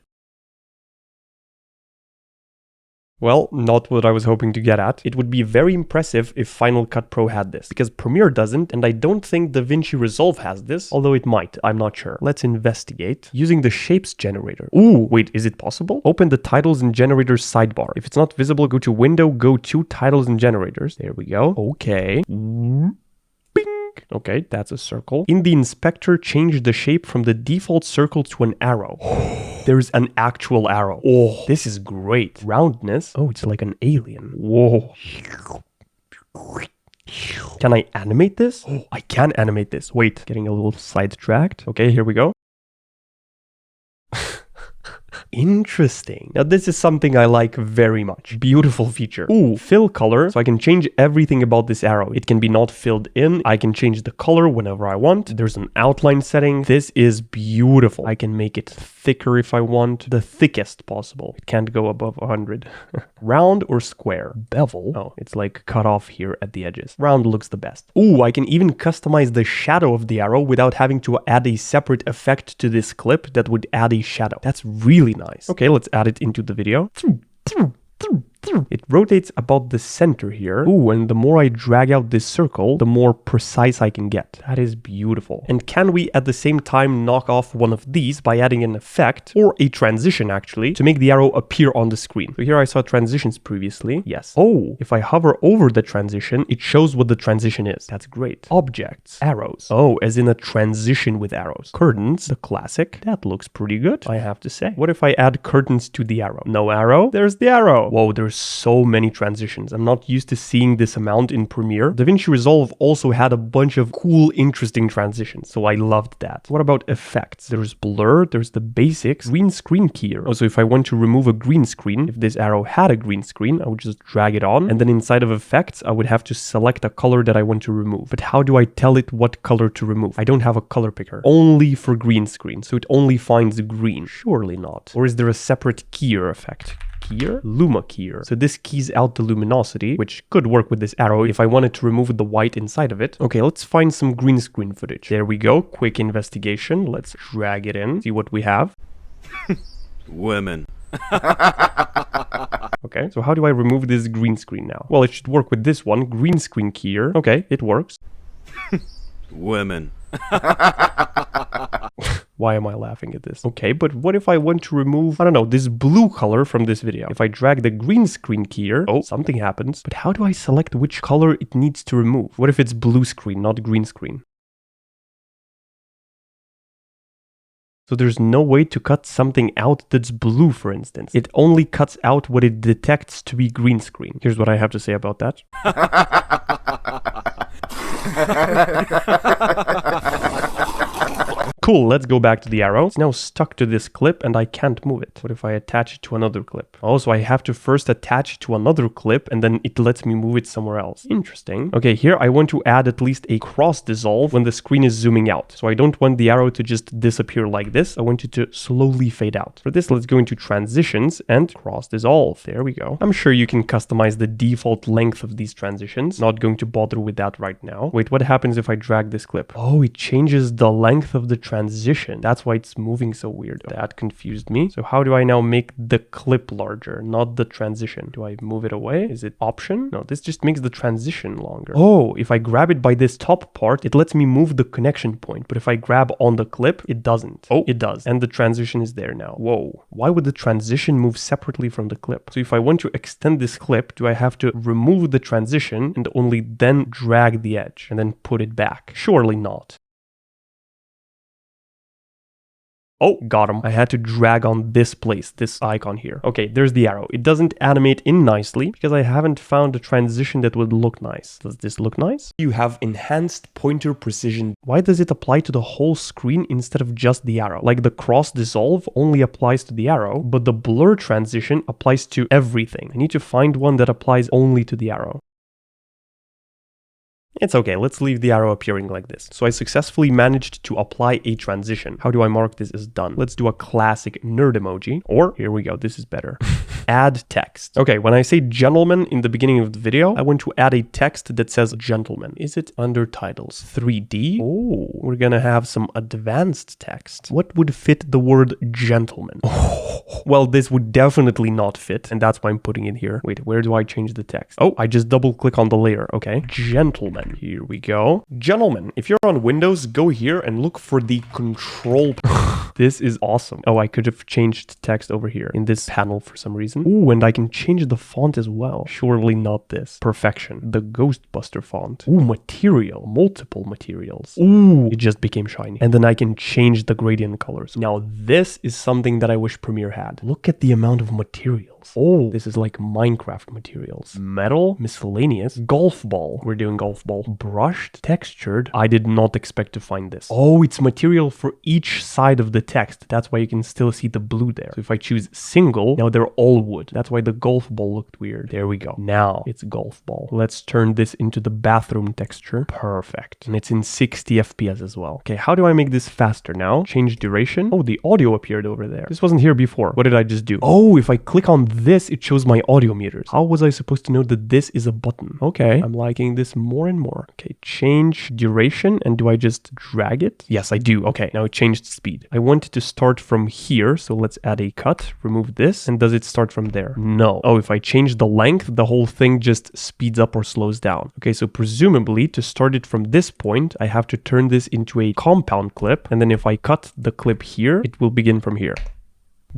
Well, not what I was hoping to get at. It would be very impressive if Final Cut Pro had this, because Premiere doesn't, and I don't think DaVinci Resolve has this, although it might, I'm not sure. Let's investigate. Using the Shapes generator. Ooh, wait, is it possible? Open the Titles and Generators sidebar. If it's not visible, go to Window, go to Titles and Generators. There we go. Okay. Okay, that's a circle. In the inspector, change the shape from the default circle to an arrow. There's an actual arrow. Oh, this is great. Roundness. Oh, it's like an alien. Whoa. Can I animate this? Oh, I can animate this. Wait, getting a little sidetracked. Okay, here we go. Interesting. Now this is something I like very much. Beautiful feature. Ooh, fill color. So I can change everything about this arrow. It can be not filled in. I can change the color whenever I want. There's an outline setting. This is beautiful. I can make it thicker if I want. The thickest possible. It can't go above 100. Round or square? Bevel. Oh, it's like cut off here at the edges. Round looks the best. Ooh, I can even customize the shadow of the arrow without having to add a separate effect to this clip that would add a shadow. That's really nice. Okay, let's add it into the video. It rotates about the center here. Ooh, and the more I drag out this circle, the more precise I can get. That is beautiful. And can we at the same time knock off one of these by adding an effect, or a transition actually, to make the arrow appear on the screen? So here I saw transitions previously. Yes. Oh, if I hover over the transition, it shows what the transition is. That's great. Objects, arrows. Oh, as in a transition with arrows. Curtains, the classic. That looks pretty good, I have to say. What if I add curtains to the arrow? No arrow? There's the arrow. Whoa, there's so many transitions. I'm not used to seeing this amount in Premiere. DaVinci Resolve also had a bunch of cool, interesting transitions, so I loved that. What about effects? There's blur, there's the basics, green screen keyer. Also, if I want to remove a green screen, if this arrow had a green screen, I would just drag it on, and then inside of effects, I would have to select a color that I want to remove. But how do I tell it what color to remove? I don't have a color picker. Only for green screen, so it only finds green. Surely not. Or is there a separate keyer effect? Keyer? Luma keyer. So this keys out the luminosity, which could work with this arrow if I wanted to remove the white inside of it. Okay, let's find some green screen footage. There we go. Quick investigation. Let's drag it in. See what we have. Women. Okay, so how do I remove this green screen now? Well, it should work with this one. Green screen keyer. Okay, it works. Women. Why am I laughing at this? Okay, but what if I want to remove, I don't know, this blue color from this video? If I drag the green screen keyer, oh, something happens. But how do I select which color it needs to remove? What if it's blue screen, not green screen? So there's no way to cut something out that's blue, for instance. It only cuts out what it detects to be green screen. Here's what I have to say about that. Cool, let's go back to the arrow. It's now stuck to this clip and I can't move it. What if I attach it to another clip? Oh, so I have to first attach it to another clip and then it lets me move it somewhere else. Interesting. Okay, here I want to add at least a cross dissolve when the screen is zooming out. So I don't want the arrow to just disappear like this. I want it to slowly fade out. For this, let's go into transitions and cross dissolve. There we go. I'm sure you can customize the default length of these transitions. Not going to bother with that right now. Wait, what happens if I drag this clip? Oh, it changes the length of the transition. That's why it's moving so weird. That confused me. So how do I now make the clip larger, not the transition? Do I move it away? Is it option? No, this just makes the transition longer. Oh, if I grab it by this top part, it lets me move the connection point. But if I grab on the clip, it doesn't. Oh, it does. And the transition is there now. Whoa. Why would the transition move separately from the clip? So if I want to extend this clip, do I have to remove the transition and only then drag the edge and then put it back? Surely not. Oh, got him. I had to drag on this place, this icon here. Okay, there's the arrow. It doesn't animate in nicely because I haven't found a transition that would look nice. Does this look nice? You have enhanced pointer precision. Why does it apply to the whole screen instead of just the arrow? Like the cross dissolve only applies to the arrow, but the blur transition applies to everything. I need to find one that applies only to the arrow. It's okay, let's leave the arrow appearing like this. So I successfully managed to apply a transition. How do I mark this as done? Let's do a classic nerd emoji. Or, here we go, this is better. Add text. Okay, when I say gentleman in the beginning of the video, I want to add a text that says gentleman. Is it under titles? 3D? Oh, we're gonna have some advanced text. What would fit the word gentleman? Well, this would definitely not fit, and that's why I'm putting it here. Wait, where do I change the text? Oh, I just double click on the layer. Okay, gentleman. Here we go. Gentlemen, if you're on Windows, go here and look for the control. This is awesome. Oh, I could have changed text over here in this panel for some reason. Ooh, and I can change the font as well. Surely not this. Perfection. The Ghostbuster font. Ooh, material. Multiple materials. Ooh, it just became shiny. And then I can change the gradient colors. Now, this is something that I wish Premiere had. Look at the amount of materials. Oh, this is like Minecraft materials. Metal, miscellaneous, golf ball. We're doing golf ball. Brushed, textured. I did not expect to find this. Oh, it's material for each side of the text. That's why you can still see the blue there. So if I choose single, now they're all wood. That's why the golf ball looked weird. There we go. Now it's golf ball. Let's turn this into the bathroom texture. Perfect. And it's in 60 FPS as well. Okay, how do I make this faster now? Change duration. Oh, the audio appeared over there. This wasn't here before. before? What did I just do? Oh, if I click on this, it shows my audio meters. How was I supposed to know that this is a button? Okay, I'm liking this more and more. Okay, change duration. And do I just drag it? Yes, I do. Okay, now it changed speed. I want it to start from here. So let's add a cut, remove this. And does it start from there? No. Oh, if I change the length, the whole thing just speeds up or slows down. Okay, so presumably to start it from this point, I have to turn this into a compound clip. And then if I cut the clip here, it will begin from here.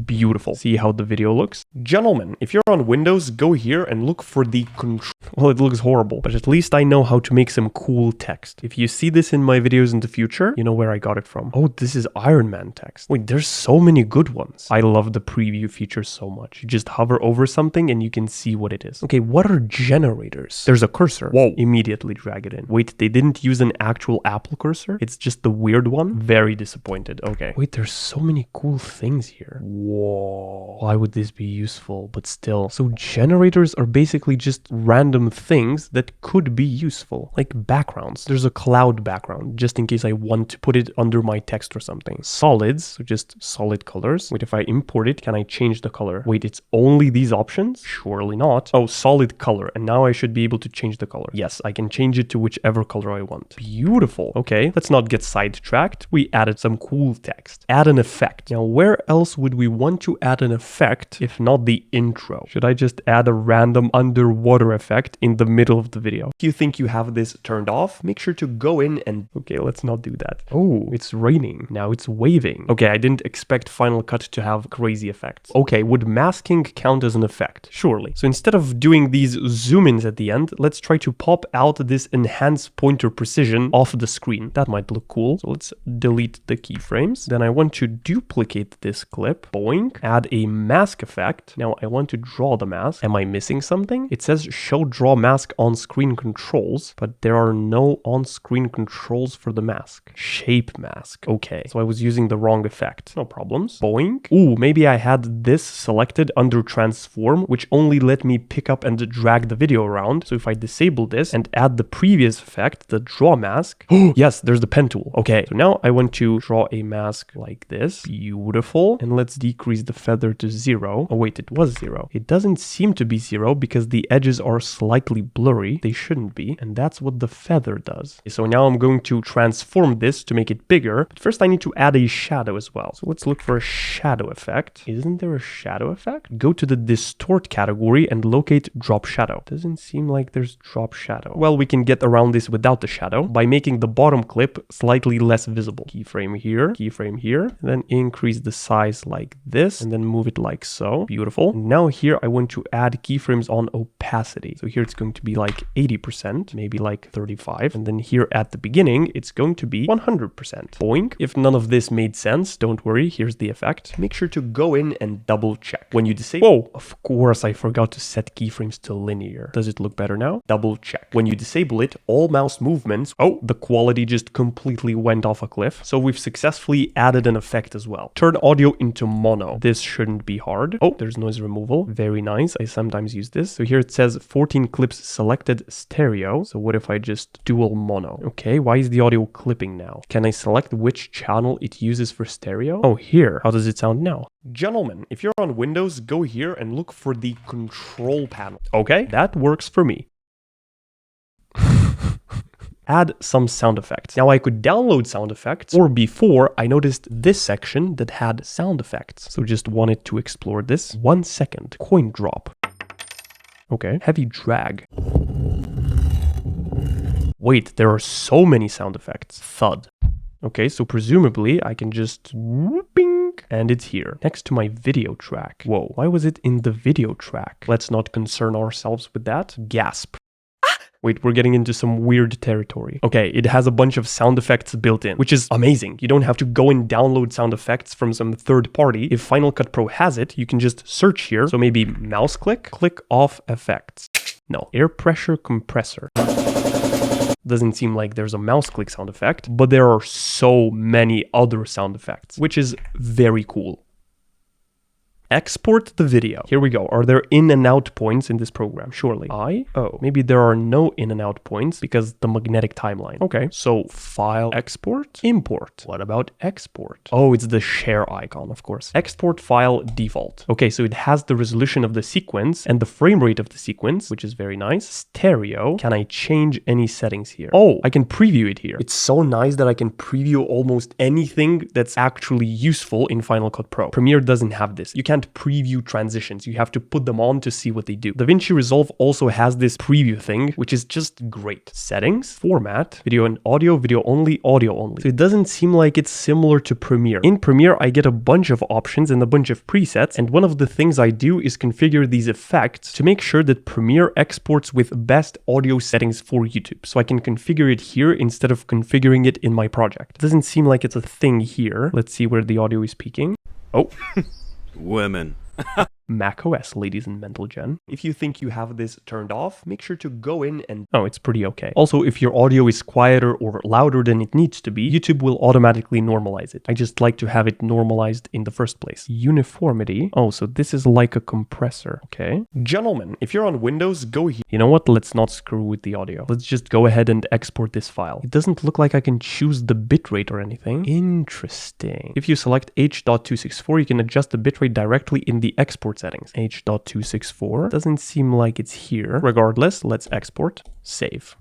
Beautiful. See how the video looks? Gentlemen, if you're on Windows, go here and look for the control. Well, it looks horrible, but at least I know how to make some cool text. If you see this in my videos in the future, you know where I got it from. Oh, this is Iron Man text. Wait, there's so many good ones. I love the preview feature so much. You just hover over something and you can see what it is. Okay, what are generators? There's a cursor. Whoa. Immediately drag it in. Wait, they didn't use an actual Apple cursor? It's just the weird one? Very disappointed. Okay. Wait, there's so many cool things here. Whoa, why would this be useful? But still, so generators are basically just random things that could be useful, like backgrounds. There's a cloud background, just in case I want to put it under my text or something. Solids, so just solid colors. Wait, if I import it, can I change the color? Wait, it's only these options? Surely not. Oh, solid color, and now I should be able to change the color. Yes, I can change it to whichever color I want. Beautiful. Okay, let's not get sidetracked. We added some cool text. Add an effect. Now, where else would we want to add an effect if not the intro? Should I just add a random underwater effect in the middle of the video? If you think you have this turned off, make sure to go in and... Okay, let's not do that. Oh, it's raining. Now it's waving. Okay, I didn't expect Final Cut to have crazy effects. Okay, would masking count as an effect? Surely. So instead of doing these zoom-ins at the end, let's try to pop out this enhance pointer precision off the screen. That might look cool. So let's delete the keyframes. Then I want to duplicate this clip. Boink. Add a mask effect. Now I want to draw the mask. Am I missing something? It says show draw mask on screen controls, but there are no on-screen controls for the mask. Shape mask. Okay, so I was using the wrong effect. No problems. Boink. Ooh, maybe I had this selected under transform, which only let me pick up and drag the video around. So if I disable this and add the previous effect, the draw mask. Yes, there's the pen tool. Okay, so now I want to draw a mask like this. Beautiful. And let's decrease the feather to 0. Oh wait, it was 0. It doesn't seem to be 0 because the edges are slightly blurry. They shouldn't be. And that's what the feather does. So now I'm going to transform this to make it bigger. But first I need to add a shadow as well. So let's look for a shadow effect. Isn't there a shadow effect? Go to the distort category and locate drop shadow. Doesn't seem like there's drop shadow. Well, we can get around this without the shadow by making the bottom clip slightly less visible. Keyframe here, and then increase the size like this, and then move it like so. Beautiful. Now here I want to add keyframes on opacity. So here it's going to be like 80%, maybe like 35. And then here at the beginning, it's going to be 100%. Boink. If none of this made sense, don't worry. Here's the effect. Make sure to go in and double check. When you disable... Whoa! Of course, I forgot to set keyframes to linear. Does it look better now? Double check. When you disable it, all mouse movements... Oh, the quality just completely went off a cliff. So we've successfully added an effect as well. Turn audio into mono. This shouldn't be hard. Oh, there's noise removal. Very nice. I sometimes use this. So here it says 14 clips selected stereo. So what if I just dual mono? Okay, why is the audio clipping now? Can I select which channel it uses for stereo? Oh, here. How does it sound now? Gentlemen, if you're on Windows, go here and look for the control panel. Okay, that works for me. Add some sound effects. Now I could download sound effects, or before I noticed this section that had sound effects. So just wanted to explore this. 1 second. Coin drop. Okay. Heavy drag. Wait, there are so many sound effects. Thud. Okay, so presumably I can just whooping, and it's here next to my video track. Whoa, why was it in the video track? Let's not concern ourselves with that. Gasp. Wait, we're getting into some weird territory. Okay, it has a bunch of sound effects built in, which is amazing. You don't have to go and download sound effects from some third party. If Final Cut Pro has it, you can just search here. So maybe mouse click off effects. No, air pressure compressor. Doesn't seem like there's a mouse click sound effect, but there are so many other sound effects, which is very cool. export the video. Here we go. Are there in and out points in this program? Surely. Maybe there are no in and out points because the magnetic timeline. Okay, so file, export, import. What about export? Oh, it's the share icon, of course. Export file default. Okay, so it has the resolution of the sequence and the frame rate of the sequence, which is very nice. Stereo. Can I change any settings here? Oh, I can preview it here. It's so nice that I can preview almost anything that's actually useful in Final Cut Pro. Premiere doesn't have this. You can't preview transitions. You have to put them on to see what they do. DaVinci Resolve also has this preview thing, which is just great. Settings, format, video and audio, video only, audio only. So it doesn't seem like it's similar to Premiere. In Premiere, I get a bunch of options and a bunch of presets, and one of the things I do is configure these effects to make sure that Premiere exports with best audio settings for YouTube. So I can configure it here instead of configuring it in my project. It doesn't seem like it's a thing here. Let's see where the audio is peaking. Oh. Women. macOS, ladies and mental gen. If you think you have this turned off, make sure to go in and... Oh, it's pretty okay. Also, if your audio is quieter or louder than it needs to be, YouTube will automatically normalize it. I just like to have it normalized in the first place. Uniformity. Oh, so this is like a compressor. Okay. Gentlemen, if you're on Windows, go here. You know what? Let's not screw with the audio. Let's just go ahead and export this file. It doesn't look like I can choose the bitrate or anything. Interesting. If you select H.264, you can adjust the bitrate directly in the export settings. H.264 doesn't seem like it's here. Regardless, let's export, save.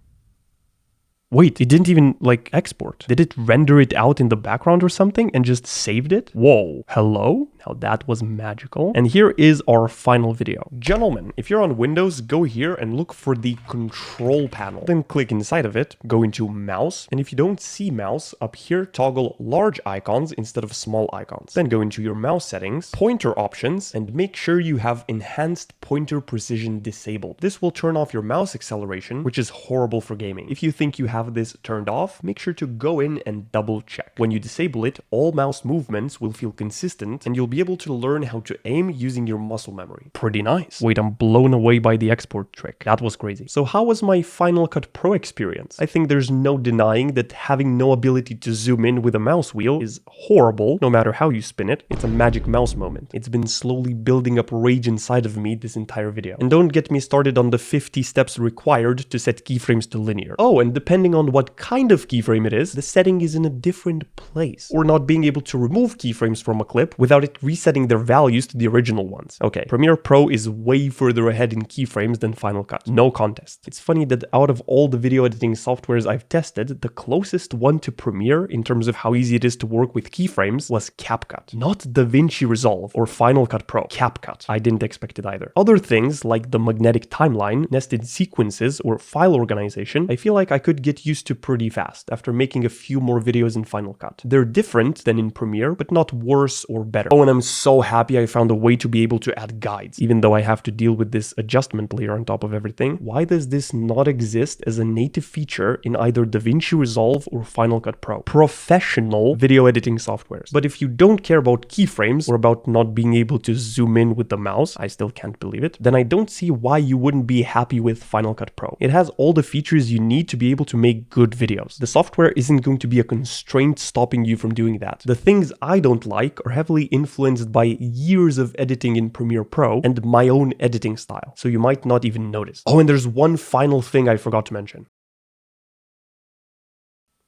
Wait, it didn't even like export. Did it render it out in the background or something and just saved it? Whoa, hello? Now that was magical. And here is our final video. Gentlemen, if you're on Windows, go here and look for the control panel. Then click inside of it, go into mouse. And if you don't see mouse, up here, toggle large icons instead of small icons. Then go into your mouse settings, pointer options, and make sure you have enhanced pointer precision disabled. This will turn off your mouse acceleration, which is horrible for gaming. If you think you have this turned off, make sure to go in and double check. When you disable it, all mouse movements will feel consistent and you'll be able to learn how to aim using your muscle memory. Pretty nice. Wait, I'm blown away by the export trick. That was crazy. So how was my Final Cut Pro experience? I think there's no denying that having no ability to zoom in with a mouse wheel is horrible, no matter how you spin it. It's a magic mouse moment. It's been slowly building up rage inside of me this entire video. And don't get me started on the 50 steps required to set keyframes to linear. Oh, and depending on what kind of keyframe it is, the setting is in a different place. Or not being able to remove keyframes from a clip without it resetting their values to the original ones. Okay, Premiere Pro is way further ahead in keyframes than Final Cut. No contest. It's funny that out of all the video editing softwares I've tested, the closest one to Premiere in terms of how easy it is to work with keyframes was CapCut. Not DaVinci Resolve or Final Cut Pro. CapCut. I didn't expect it either. Other things like the magnetic timeline, nested sequences, or file organization, I feel like I could get used to pretty fast after making a few more videos in Final Cut. They're different than in Premiere, but not worse or better. Oh, and I'm so happy I found a way to be able to add guides, even though I have to deal with this adjustment layer on top of everything. Why does this not exist as a native feature in either DaVinci Resolve or Final Cut Pro? Professional video editing softwares. But if you don't care about keyframes or about not being able to zoom in with the mouse, I still can't believe it, then I don't see why you wouldn't be happy with Final Cut Pro. It has all the features you need to be able to make good videos. The software isn't going to be a constraint stopping you from doing that. The things I don't like are heavily influenced by years of editing in Premiere Pro and my own editing style, so you might not even notice. Oh, and there's one final thing I forgot to mention.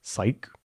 Psych.